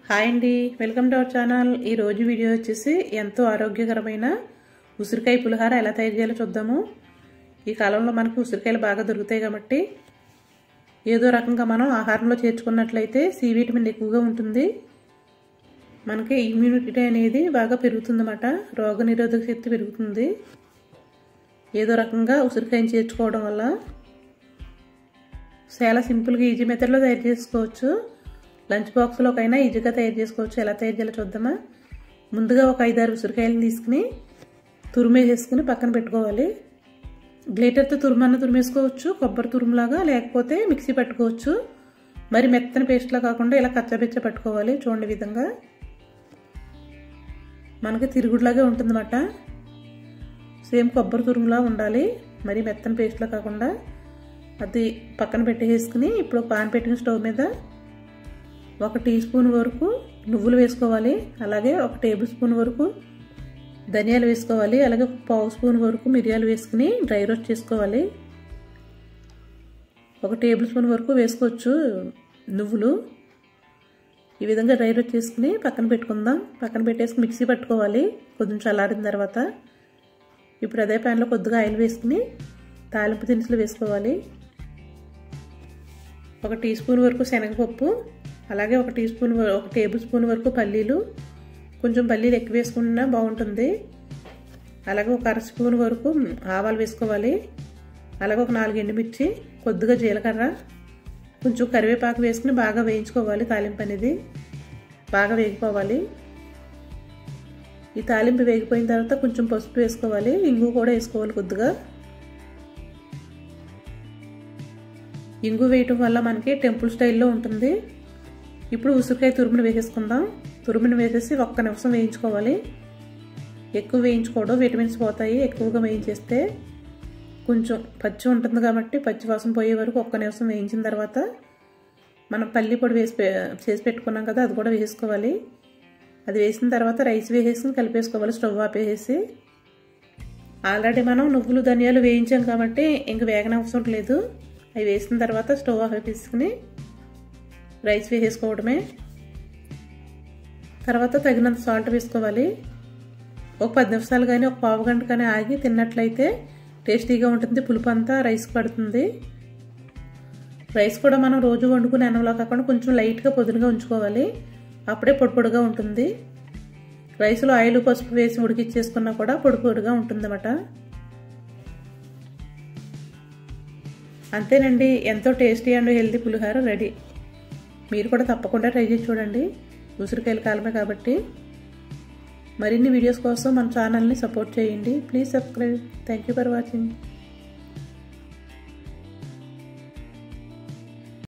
Hi అండి, welcome to our channel. ఈ రోజు వీడియో వచ్చేసి ఎంతో ఆరోగ్యకరమైన ఉసిరికాయ పులిహార ఎలా తయారు చేయాలో చూద్దాము. ఈ కాలంలో మనకు ఉసిరికాయలు బాగా దొరుకుతాయి కాబట్టి ఏదో రకంగా మనం ఆహారంలో చేర్చుకున్నట్లయితే సి విటమిన్ ఎక్కువగా ఉంటుంది. మనకి ఇమ్యూనిటీ అనేది బాగా పెరుగుతుందన్నమాట. రోగనిరోధక శక్తి పెరుగుతుంది ఏదో రకంగా ఉసిరికాయని చేర్చుకోవడం వల్ల. చాలా సింపుల్గా ఈజీ మెథడ్లో తయారు చేసుకోవచ్చు. లంచ్ బాక్స్లోకైనా ఈజీగా తయారు చేసుకోవచ్చు. ఎలా తయారు చేయాలో చూద్దామా. ముందుగా ఒక 5-6 ఉసిరికాయలను తీసుకుని తురిమేసేసుకుని పక్కన పెట్టుకోవాలి. గ్లేటర్తో తురిమేసుకోవచ్చు, కొబ్బరి తురుములాగా, లేకపోతే మిక్సీ పట్టుకోవచ్చు. మరి మెత్తని పేస్ట్లా కాకుండా ఇలా కచ్చబెచ్చ పట్టుకోవాలి. చూడండి విధంగా మనకి తిరుగుడులాగే ఉంటుందన్నమాట. సేమ్ కొబ్బరి తురుములా ఉండాలి, మరి మెత్తని పేస్ట్లా కాకుండా. అది పక్కన పెట్టేసుకుని ఇప్పుడు పాన్ పెట్టుకుని స్టవ్ మీద 1 టీ స్పూన్ వరకు నువ్వులు వేసుకోవాలి. అలాగే 1 టేబుల్ స్పూన్ వరకు ధనియాలు వేసుకోవాలి. అలాగే 1/2 స్పూన్ వరకు మిరియాలు వేసుకుని డ్రై రోస్ట్ చేసుకోవాలి. 1 టేబుల్ స్పూన్ వరకు వేసుకోవచ్చు నువ్వులు. ఈ విధంగా డ్రై రోస్ట్ చేసుకుని పక్కన పెట్టుకుందాం. పక్కన పెట్టేసుకుని మిక్సీ పట్టుకోవాలి కొంచెం చల్లారిన తర్వాత. ఇప్పుడు అదే ప్యాన్లో కొద్దిగా ఆయిల్ వేసుకుని తాలింపు దినుసులు వేసుకోవాలి. 1 టీ స్పూన్ వరకు శనగపప్పు, అలాగే 1 టేబుల్ స్పూన్ వరకు పల్లీలు. కొంచెం పల్లీలు ఎక్కువ వేసుకున్నా బాగుంటుంది. అలాగే 1 అర స్పూన్ వరకు ఆవాలు వేసుకోవాలి. అలాగే 4 ఎండుమిర్చి, కొద్దిగా జీలకర్ర, కొంచెం కరివేపాకు వేసుకుని బాగా వేయించుకోవాలి. తాలింపు అనేది బాగా వేగిపోవాలి. ఈ తాలింపు వేగిపోయిన తర్వాత కొంచెం పసుపు వేసుకోవాలి. ఇంగు కూడా వేసుకోవాలి కొద్దిగా. ఇంగు వేయటం వల్ల మనకి టెంపుల్ స్టైల్లో ఉంటుంది. ఇప్పుడు ఉసిరికాయ తురుమును వేసేసుకుందాం. తురుమును వేసేసి 1 నిమిషం వేయించుకోవాలి. ఎక్కువ వేయించుకోవడం, విటమిన్స్ పోతాయి ఎక్కువగా వేయించేస్తే. కొంచెం పచ్చి ఉంటుంది కాబట్టి పచ్చి వాసన పోయే వరకు 1 నిమిషం వేయించిన తర్వాత మనం పల్లి పొడి చేసి పెట్టుకున్నాం కదా, అది కూడా వేసేసుకోవాలి. అది వేసిన తర్వాత రైస్ వేసేసుకుని కలిపేసుకోవాలి స్టవ్ ఆపేసి. ఆల్రెడీ మనం నువ్వులు ధనియాలు వేయించాం కాబట్టి ఇంక వేగనవసరం లేదు. అవి వేసిన తర్వాత స్టవ్ ఆపేసుకుని రైస్ వేసేసుకోవడమే. తర్వాత తగినంత సాల్ట్ వేసుకోవాలి. ఒక 10 నిమిషాలు కానీ ఒక పావు గంట కానీ ఆగి తిన్నట్లయితే టేస్టీగా ఉంటుంది. పులుపు అంతా రైస్ పడుతుంది. రైస్ కూడా మనం రోజు వండుకునే అన్నంలో కాకుండా కొంచెం లైట్గా పొదునుగా ఉంచుకోవాలి. అప్పుడే పొడి పొడిగా ఉంటుంది. రైస్లో ఆయిల్ పసుపు వేసి ఉడికిచ్చేసుకున్నా కూడా పొడి పొడిగా ఉంటుందన్నమాట. అంతేనండి, ఎంతో tasty and healthy pulihora ready. మీరు కూడా తప్పకుండా ట్రై చేసి చూడండి. ఉసిరికాయల కాలమే కాబట్టి. మరిన్ని వీడియోస్ కోసం మన ఛానల్ని సపోర్ట్ చేయండి. Please subscribe. Thank you for watching.